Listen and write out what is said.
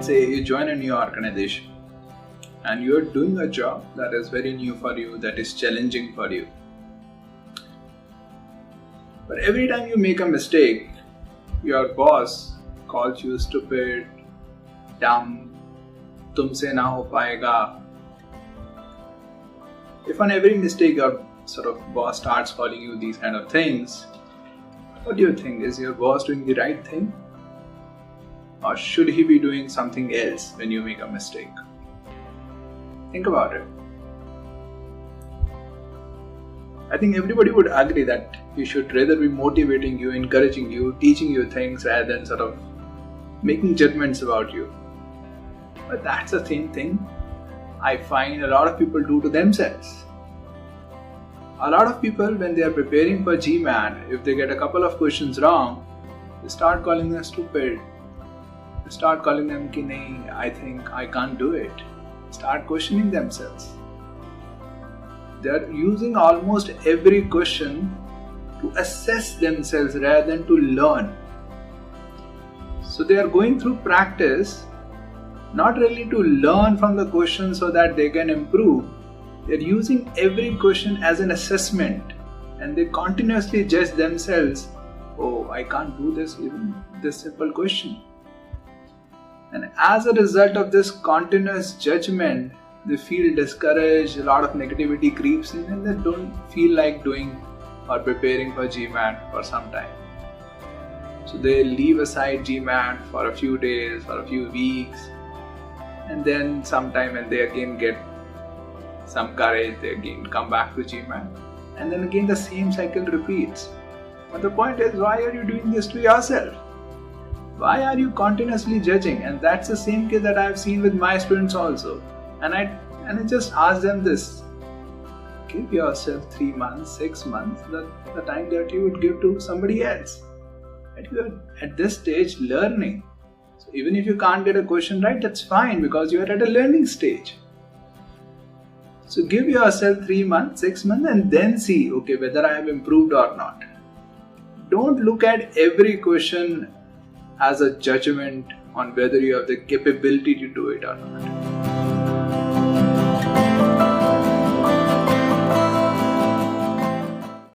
say you join a new organization and you're doing a job that is very new for you, that is challenging for you. But every time you make a mistake, your boss calls you stupid, dumb, tumse na ho paega. If on every mistake your boss starts calling you these kind of things, what do you think? Is your boss doing the right thing? Or should he be doing something else when you make a mistake? Think about it. I think everybody would agree that he should rather be motivating you, encouraging you, teaching you things rather than making judgments about you. But that's the same thing I find a lot of people do to themselves. A lot of people, when they are preparing for GMAT, if they get a couple of questions wrong, they start calling them stupid. They start calling them ki nahi, I think I can't do it. Start questioning themselves. They are using almost every question to assess themselves rather than to learn. So they are going through practice not really to learn from the question so that they can improve. They are using every question as an assessment and they continuously judge themselves. Oh, I can't do this, even this simple question. And as a result of this continuous judgment, they feel discouraged, a lot of negativity creeps in and they don't feel like doing or preparing for GMAT for some time. So they leave aside GMAT for a few days, for a few weeks, and then sometime when they again get some courage, they again come back to GMAT, and then again the same cycle repeats. But the point is, why are you doing this to yourself? Why are you continuously judging? And that's the same case that I have seen with my students also. And I just ask them this: give yourself 3 months, 6 months, the time that you would give to somebody else. And you are at this stage learning. So even if you can't get a question right, that's fine because you are at a learning stage. So give yourself 3 months, 6 months and then see, okay, whether I have improved or not. Don't look at every question as a judgment on whether you have the capability to do it or not.